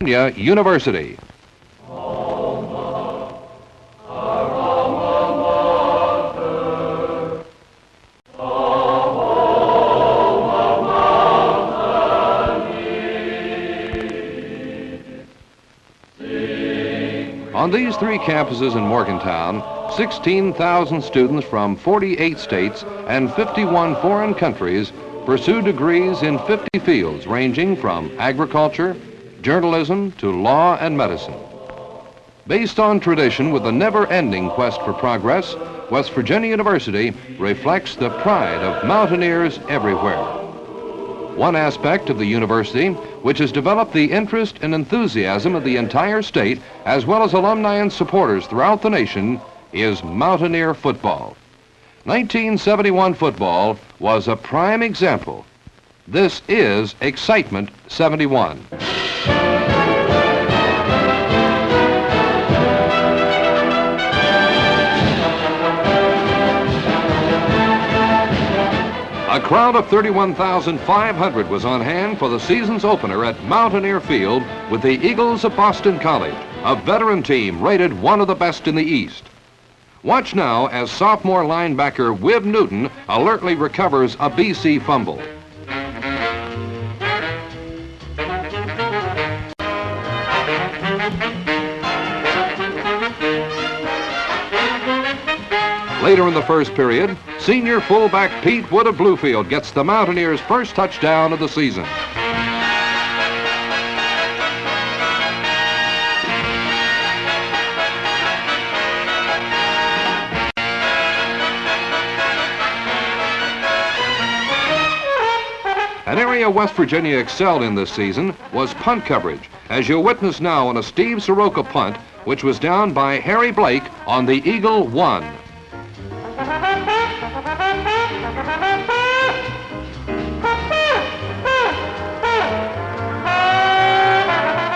Virginia University. On these three campuses in Morgantown, 16,000 students from 48 states and 51 foreign countries pursue degrees in 50 fields ranging from agriculture, journalism to law and medicine. Based on tradition with a never-ending quest for progress, West Virginia University reflects the pride of mountaineers everywhere. One aspect of the university which has developed the interest and enthusiasm of the entire state, as well as alumni and supporters throughout the nation, is Mountaineer football. 1971 football was a prime example. This is Excitement 71. A crowd of 31,500 was on hand for the season's opener at Mountaineer Field with the Eagles of Boston College, a veteran team rated one of the best in the East. Watch now as sophomore linebacker Wib Newton alertly recovers a BC fumble. Later in the first period, senior fullback Pete Wood of Bluefield gets the Mountaineers' first touchdown of the season. An area West Virginia excelled in this season was punt coverage, as you'll witness now on a Steve Soroka punt, which was down by Harry Blake on the Eagle 1.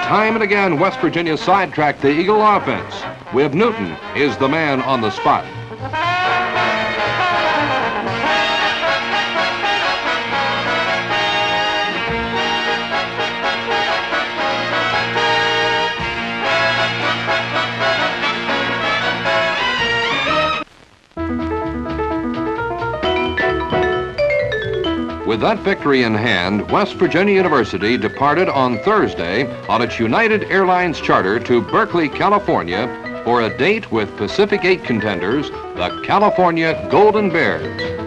Time and again, West Virginia sidetracked the Eagle offense. Wib Newton is the man on the spot. With that victory in hand, West Virginia University departed on Thursday on its United Airlines charter to Berkeley, California for a date with Pacific 8 contenders, the California Golden Bears.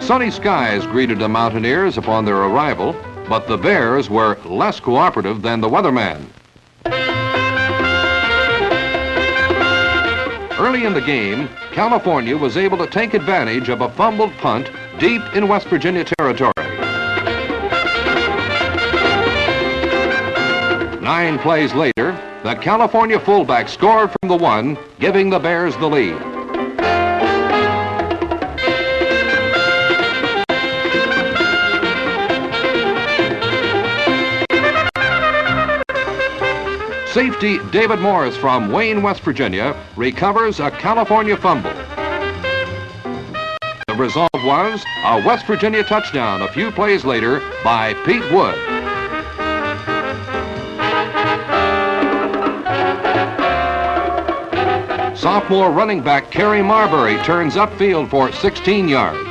Sunny skies greeted the Mountaineers upon their arrival, but the Bears were less cooperative than the weatherman. Early in the game, California was able to take advantage of a fumbled punt deep in West Virginia territory. 9 plays later, the California fullback scored from the 1, giving the Bears the lead. Safety David Morris from Wayne, West Virginia, recovers a California fumble. The result was a West Virginia touchdown a few plays later by Pete Wood. Sophomore running back Kerry Marbury turns upfield for 16 yards.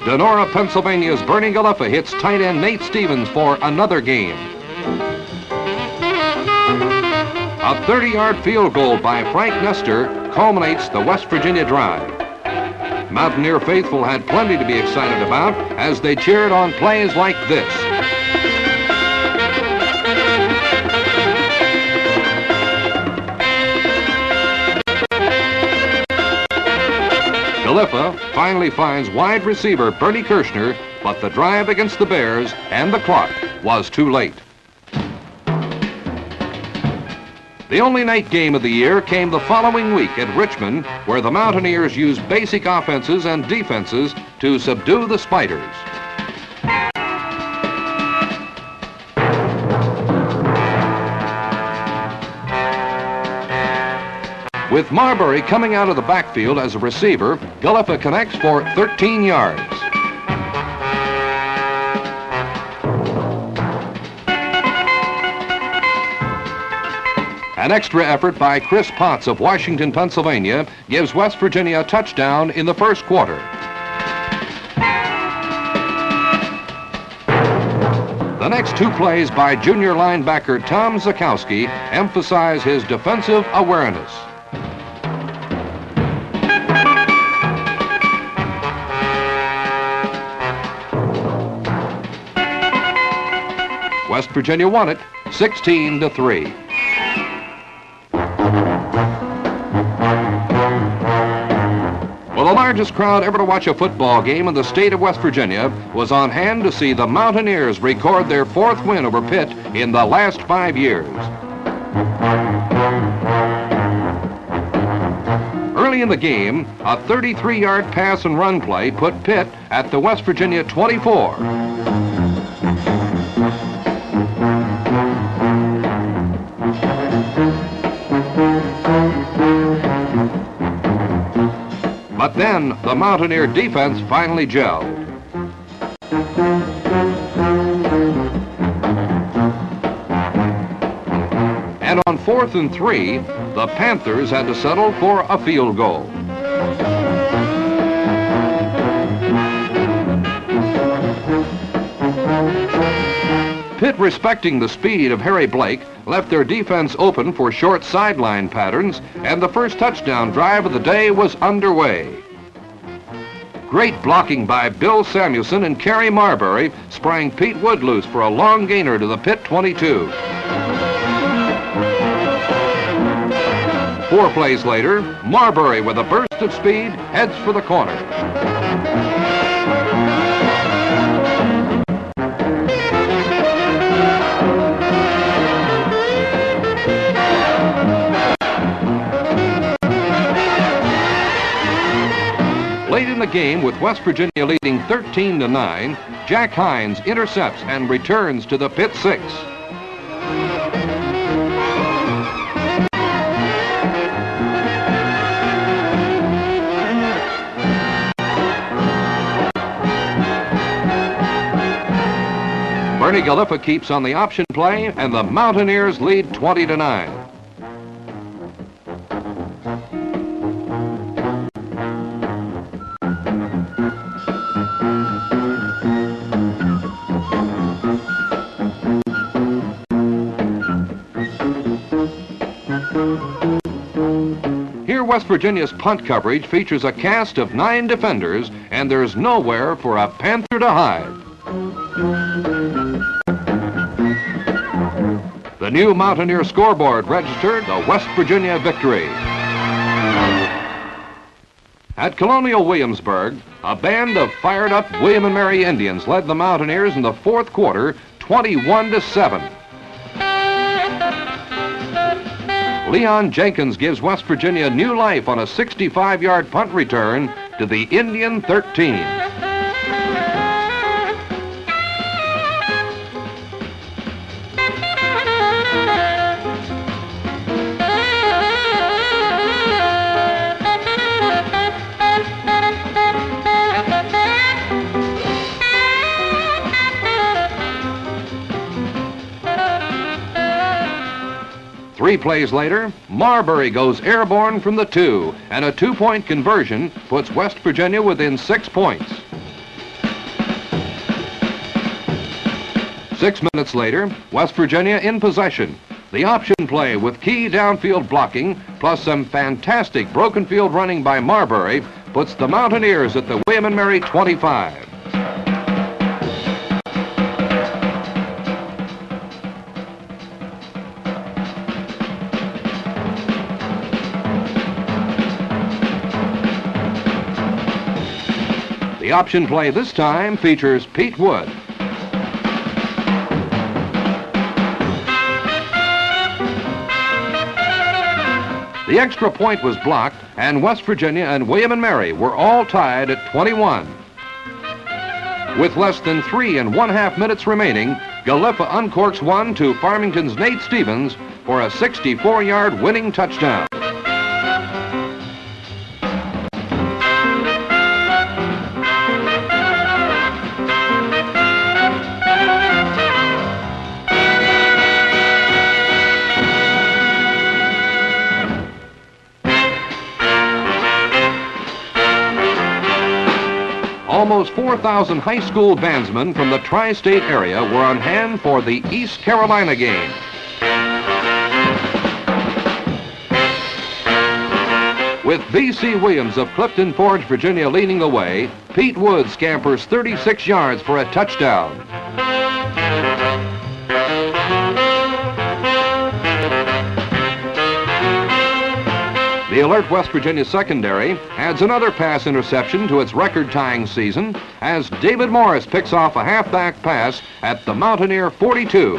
Donora, Pennsylvania's Bernie Galiffa hits tight end Nate Stevens for another game. A 30-yard field goal by Frank Nestor culminates the West Virginia drive. Mountaineer faithful had plenty to be excited about as they cheered on plays like this. Galiffa finally finds wide receiver Bernie Kirshner, but the drive against the Bears and the clock was too late. The only night game of the year came the following week at Richmond, where the Mountaineers used basic offenses and defenses to subdue the Spiders. With Marbury coming out of the backfield as a receiver, Gullifa connects for 13 yards. An extra effort by Chris Potts of Washington, Pennsylvania, gives West Virginia a touchdown in the first quarter. The next two plays by junior linebacker Tom Zakowski emphasize his defensive awareness. West Virginia won it 16-3. Well, the largest crowd ever to watch a football game in the state of West Virginia was on hand to see the Mountaineers record their fourth win over Pitt in the last 5 years. Early in the game, a 33-yard pass and run play put Pitt at the West Virginia 24. But then the Mountaineer defense finally gelled. And on 4th and 3, the Panthers had to settle for a field goal. Pitt, respecting the speed of Harry Blake, left their defense open for short sideline patterns, and the first touchdown drive of the day was underway. Great blocking by Bill Samuelson and Kerry Marbury sprang Pete Wood loose for a long gainer to the Pitt 22. 4 plays later, Marbury, with a burst of speed, heads for the corner. Late in the game, with West Virginia leading 13-9, Jack Hines intercepts and returns to the Pitt 6. Bernie Gullifa keeps on the option play, and the Mountaineers lead 20-9. Here, West Virginia's punt coverage features a cast of 9 defenders, and there's nowhere for a Panther to hide. The new Mountaineer scoreboard registered the West Virginia victory. At Colonial Williamsburg, a band of fired-up William and Mary Indians led the Mountaineers in the fourth quarter, 21-7. Leon Jenkins gives West Virginia new life on a 65-yard punt return to the Indian 13. Three plays later, Marbury goes airborne from the 2, and a 2-point conversion puts West Virginia within 6 points. 6 minutes later, West Virginia in possession. The option play with key downfield blocking, plus some fantastic broken field running by Marbury, puts the Mountaineers at the William and Mary 25. The option play this time features Pete Wood. The extra point was blocked, and West Virginia and William & Mary were all tied at 21. With less than 3½ minutes remaining, Gallifa uncorks one to Farmington's Nate Stevens for a 64-yard winning touchdown. Almost 4,000 high school bandsmen from the tri-state area were on hand for the East Carolina game. With B.C. Williams of Clifton Forge, Virginia leading the way, Pete Wood scampers 36 yards for a touchdown. The alert West Virginia secondary adds another pass interception to its record-tying season as David Morris picks off a halfback pass at the Mountaineer 42.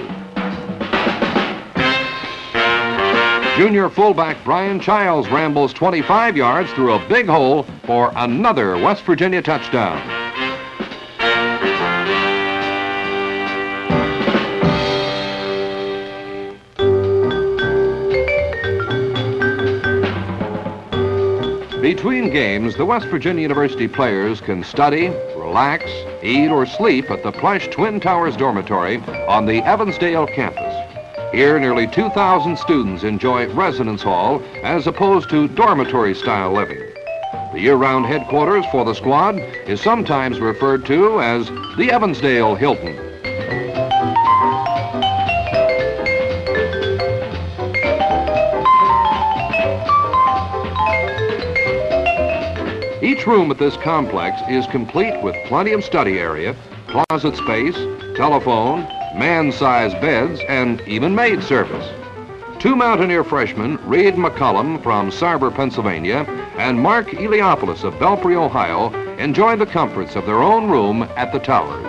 Junior fullback Brian Childs rambles 25 yards through a big hole for another West Virginia touchdown. Between games, the West Virginia University players can study, relax, eat, or sleep at the plush Twin Towers dormitory on the Evansdale campus. Here, nearly 2,000 students enjoy residence hall as opposed to dormitory-style living. The year-round headquarters for the squad is sometimes referred to as the Evansdale Hilton. Each room at this complex is complete with plenty of study area, closet space, telephone, man-sized beds, and even maid service. Two Mountaineer freshmen, Reed McCullum from Sarber, Pennsylvania, and Mark Eliopoulos of Belpre, Ohio, enjoy the comforts of their own room at the Towers.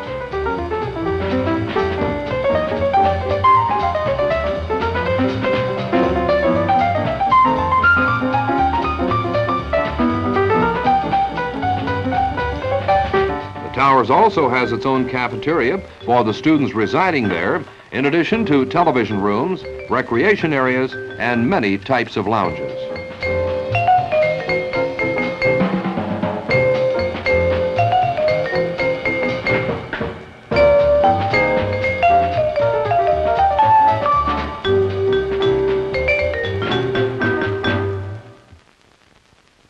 Towers also has its own cafeteria for the students residing there, in addition to television rooms, recreation areas, and many types of lounges.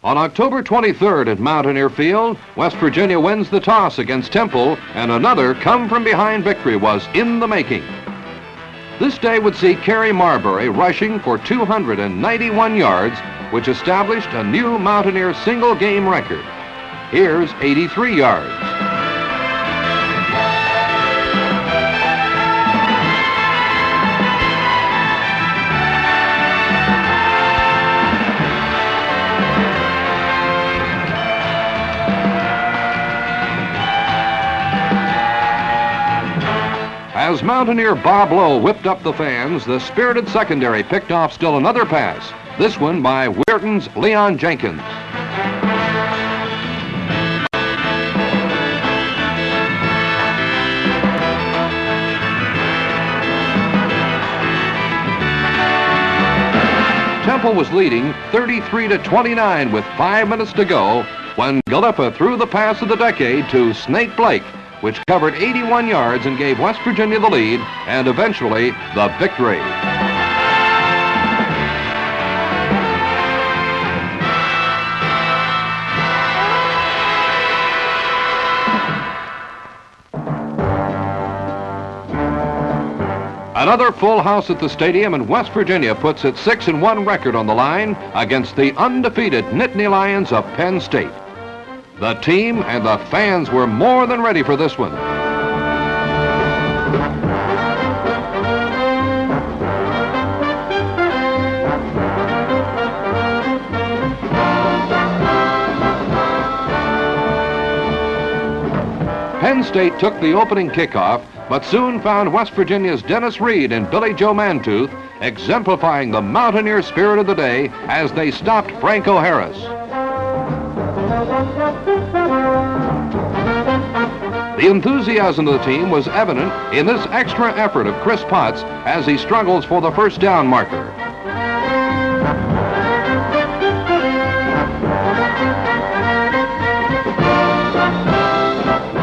On October 23rd at Mountaineer Field, West Virginia wins the toss against Temple, and another come-from-behind victory was in the making. This day would see Kerry Marbury rushing for 291 yards, which established a new Mountaineer single-game record. Here's 83 yards. As Mountaineer Bob Lowe whipped up the fans, the spirited secondary picked off still another pass, this one by Weirton's Leon Jenkins. Temple was leading 33-29 with 5 minutes to go when Gallifa threw the pass of the decade to Snake Blake, which covered 81 yards and gave West Virginia the lead and eventually the victory. Another full house at the stadium, and West Virginia puts its 6-1 record on the line against the undefeated Nittany Lions of Penn State. The team and the fans were more than ready for this one. Penn State took the opening kickoff but soon found West Virginia's Dennis Reed and Billy Joe Mantooth exemplifying the Mountaineer spirit of the day as they stopped Franco Harris. The enthusiasm of the team was evident in this extra effort of Chris Potts as he struggles for the first down marker.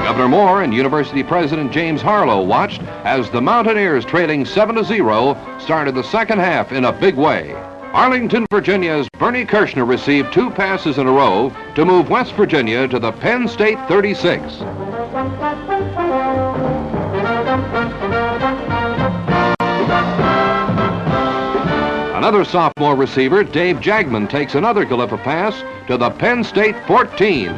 Governor Moore and University President James Harlow watched as the Mountaineers, trailing 7-0, started the second half in a big way. Arlington, Virginia's Bernie Kirshner received 2 passes in a row to move West Virginia to the Penn State 36. Another sophomore receiver, Dave Jagman, takes another Galiffa pass to the Penn State 14.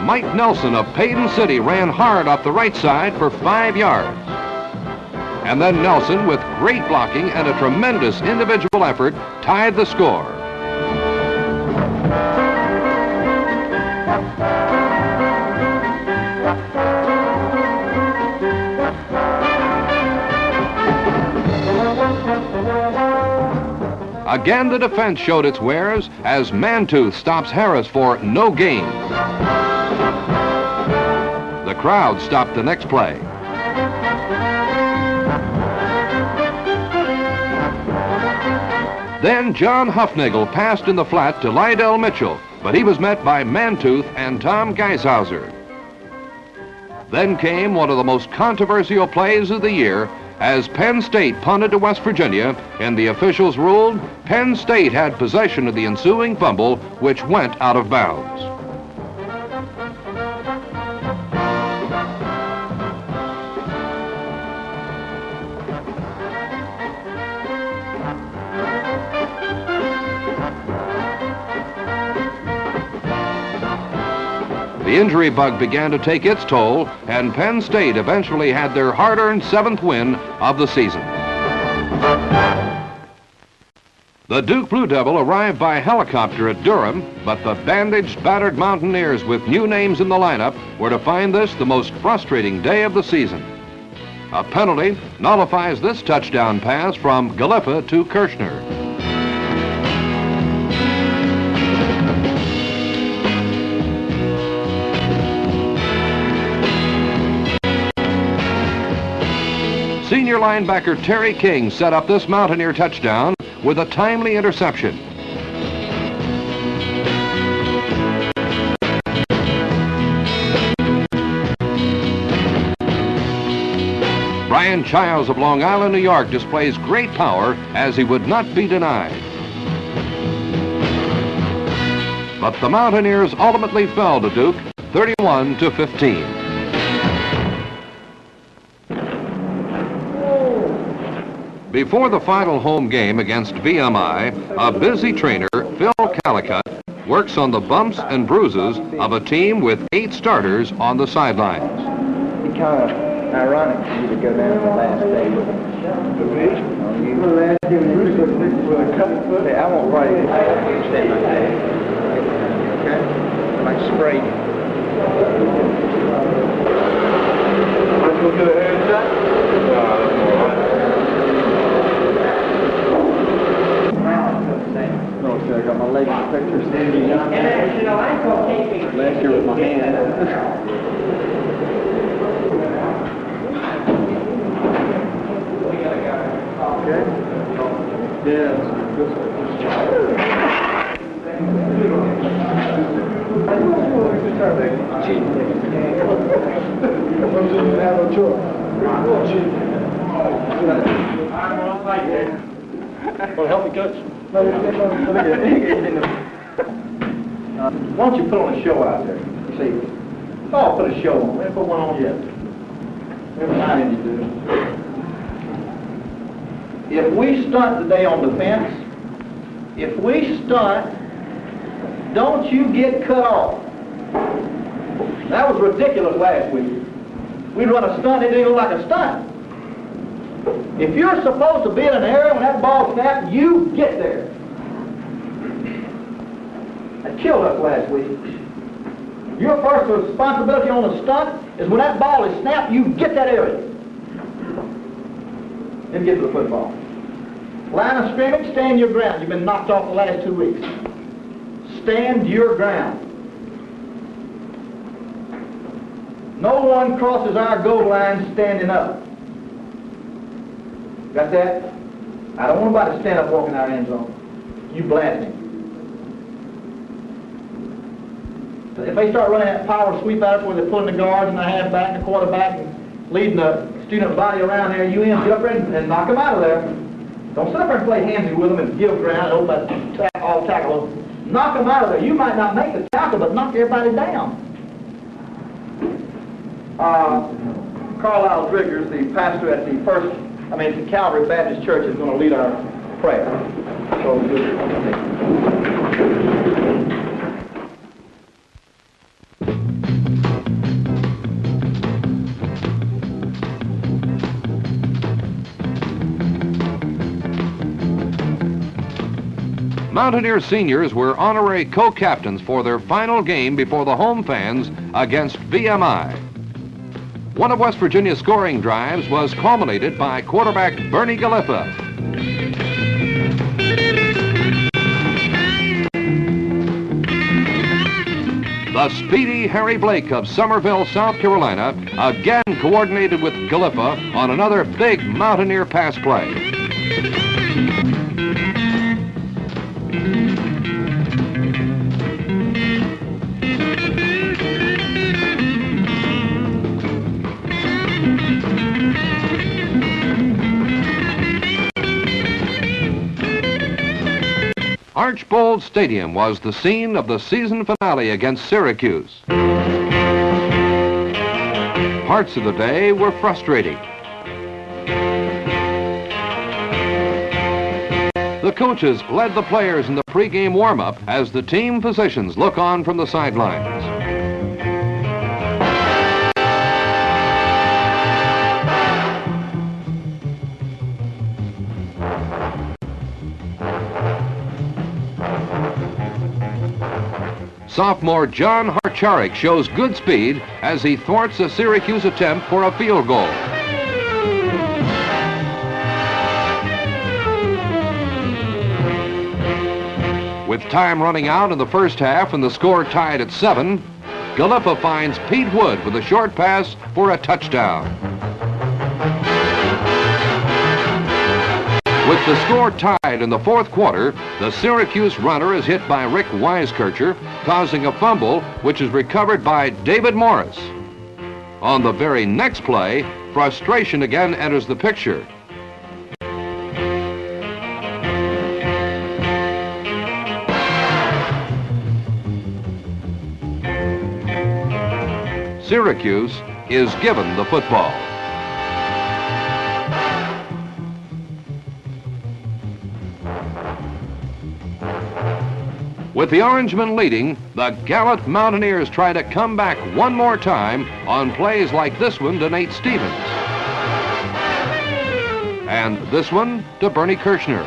Mike Nelson of Payton City ran hard up the right side for 5 yards. And then Nelson, with great blocking and a tremendous individual effort, tied the score. Again, the defense showed its wares as Mantooth stops Harris for no gain. The crowd stopped the next play. Then John Huffnagel passed in the flat to Lydell Mitchell, but he was met by Mantooth and Tom Geishauser. Then came one of the most controversial plays of the year as Penn State punted to West Virginia, and the officials ruled Penn State had possession of the ensuing fumble, which went out of bounds. The injury bug began to take its toll, and Penn State eventually had their hard-earned 7th win of the season. The Duke Blue Devil arrived by helicopter at Durham, but the bandaged, battered Mountaineers with new names in the lineup were to find this the most frustrating day of the season. A penalty nullifies this touchdown pass from Galiffa to Kirshner. Senior linebacker Terry King set up this Mountaineer touchdown with a timely interception. Brian Childs of Long Island, New York displays great power as he would not be denied. But the Mountaineers ultimately fell to Duke 31-15. Before the final home game against VMI, a busy trainer, Phil Calicut, works on the bumps and bruises of a team with 8 starters on the sidelines. It's kind of ironic for you to go down the last day. I won't write it. Stand like that. Okay? Like spray. Let's go do a haircut? No, that's more right. I got my leg picture standing up. Last year with my hand. Okay? Yeah. Well, help me, Coach. Why don't you put on a show out there? See, oh, put a show on. We haven't put one on yet. Every time you do. If we stunt today on defense, if we stunt, don't you get cut off. That was ridiculous last week. We'd run a stunt, it didn't look like a stunt. If you're supposed to be in an area when that ball snapped, you get there. That killed us last week. Your first responsibility on a stunt is when that ball is snapped, you get that area. Then get to the football. Line of scrimmage, stand your ground. You've been knocked off the last 2 weeks. Stand your ground. No one crosses our goal line standing up. Got that? I don't want nobody to stand up walking our end zone. You blast him. If they start running that power sweep out where they're pulling the guards and the halfback and the quarterback and leading the student body around there, you ends, get up there and knock them out of there. Don't sit up there and play handsy with them and give ground and open that all tackle. Knock them out of there. You might not make the tackle, but knock everybody down. Carlisle Driggers, the pastor at the Calvary Baptist Church, is going to lead our prayer. So, Mountaineer seniors were honorary co-captains for their final game before the home fans against VMI. One of West Virginia's scoring drives was culminated by quarterback Bernie Galiffa. The speedy Harry Blake of Summerville, South Carolina, again coordinated with Galiffa on another big Mountaineer pass play. Archbold Stadium was the scene of the season finale against Syracuse. Parts of the day were frustrating. The coaches led the players in the pregame warm-up as the team physicians look on from the sidelines. Sophomore John Harcharik shows good speed as he thwarts a Syracuse attempt for a field goal. With time running out in the first half and the score tied at 7, Galiffa finds Pete Wood with a short pass for a touchdown. With the score tied in the fourth quarter, the Syracuse runner is hit by Rick Weiskircher, causing a fumble, which is recovered by David Morris. On the very next play, frustration again enters the picture. Syracuse is given the football. With the Orangemen leading, the gallant Mountaineers try to come back one more time on plays like this one to Nate Stevens. And this one to Bernie Kirshner.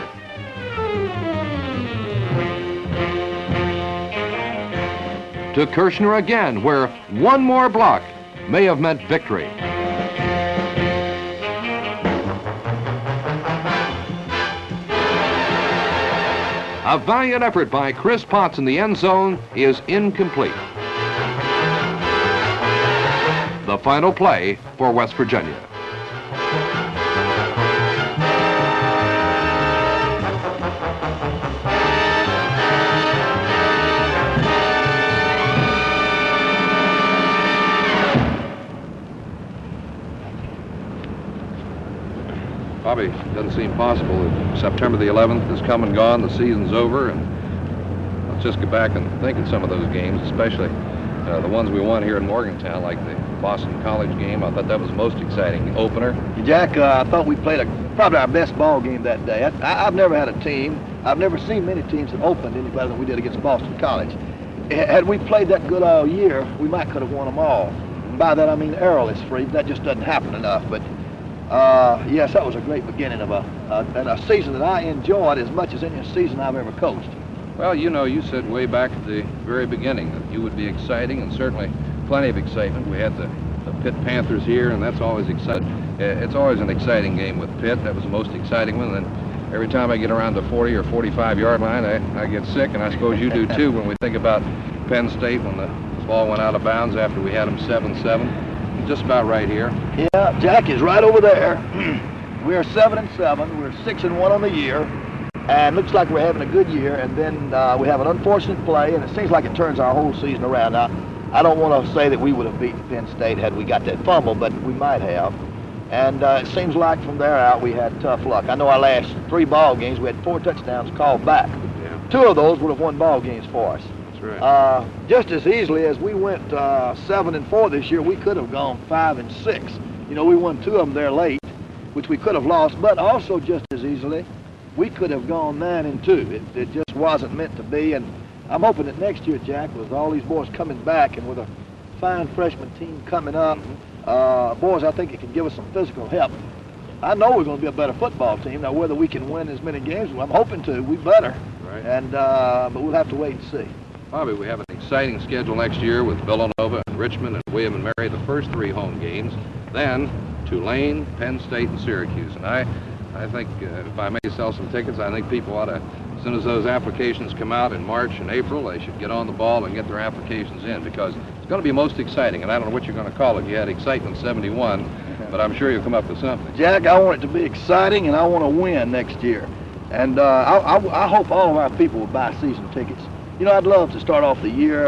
To Kirshner again, where one more block may have meant victory. A valiant effort by Chris Potts in the end zone is incomplete. The final play for West Virginia. Probably doesn't seem possible. September the 11th is come and gone, the season's over, and let's just get back and think of some of those games, especially the ones we won here in Morgantown, like the Boston College game. I thought that was the most exciting opener. Jack, I thought we played probably our best ball game that day. I've never had a team, I've never seen many teams that opened any better than we did against Boston College. Had we played that good all year, we might could have won them all. And by that I mean Errol is free, that just doesn't happen enough. But yes, that was a great beginning of a season that I enjoyed as much as any season I've ever coached. Well, you know, you said way back at the very beginning that you would be exciting, and certainly plenty of excitement. We had the Pitt Panthers here, and that's always exciting. It's always an exciting game with Pitt. That was the most exciting one. And then every time I get around the 40 or 45-yard line, I get sick, and I suppose you do too when we think about Penn State when the ball went out of bounds after we had them 7-7. Just about right here. Yeah, Jack is right over there. We're 7-7. We're 6-1 on the year, and looks like we're having a good year. And then we have an unfortunate play, and it seems like it turns our whole season around. Now, I don't want to say that we would have beaten Penn State had we got that fumble, but we might have. And it seems like from there out we had tough luck. I know our last 3 ball games we had 4 touchdowns called back. Yeah. 2 of those would have won ball games for us. That's right. Just as easily as we went 7-4 this year, we could have gone 5-6. You know, we won 2 of them there late, which we could have lost, but also just as easily, we could have gone 9-2. It just wasn't meant to be, and I'm hoping that next year, Jack, with all these boys coming back and with a fine freshman team coming up, boys, I think it can give us some physical help. I know we're going to be a better football team. Now, whether we can win as many games, I'm hoping to. We better. Right. And but we'll have to wait and see. Bobby, we have an exciting schedule next year with Villanova and Richmond and William and Mary, the first 3 home games. Then Tulane, Penn State, and Syracuse. And I think if I may sell some tickets, I think people ought to, as soon as those applications come out in March and April, they should get on the ball and get their applications in, because it's going to be most exciting. And I don't know what you're going to call it. You had Excitement 71, but I'm sure you'll come up with something. Jack, I want it to be exciting, and I want to win next year. And I hope all of our people will buy season tickets. You know, I'd love to start off the year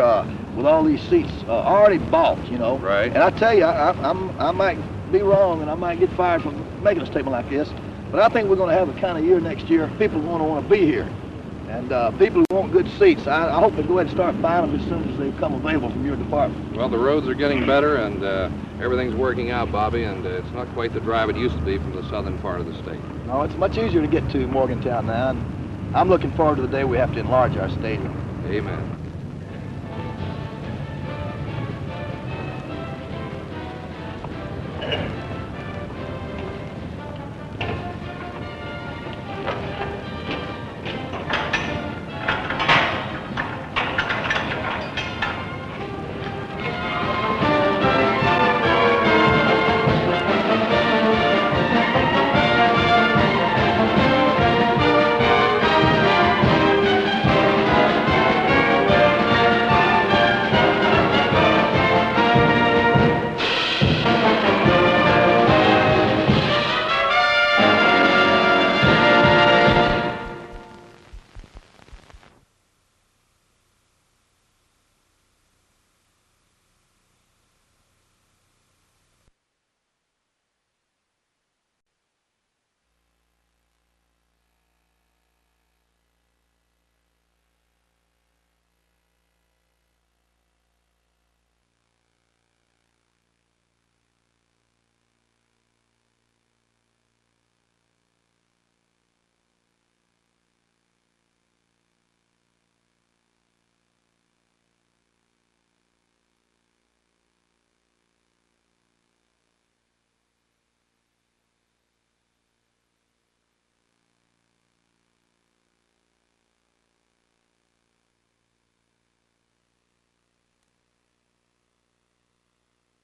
with all these seats already bought, you know. Right. And I tell you, I might be wrong, and I might get fired for making a statement like this, but I think we're going to have a kind of year next year. People are going to want to be here. And people who want good seats, I hope they go ahead and start buying them as soon as they become available from your department. Well, the roads are getting better, and everything's working out, Bobby, and it's not quite the drive it used to be from the southern part of the state. No, it's much easier to get to Morgantown now, and I'm looking forward to the day we have to enlarge our stadium. Amen.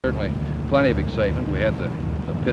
Certainly plenty of excitement. We had the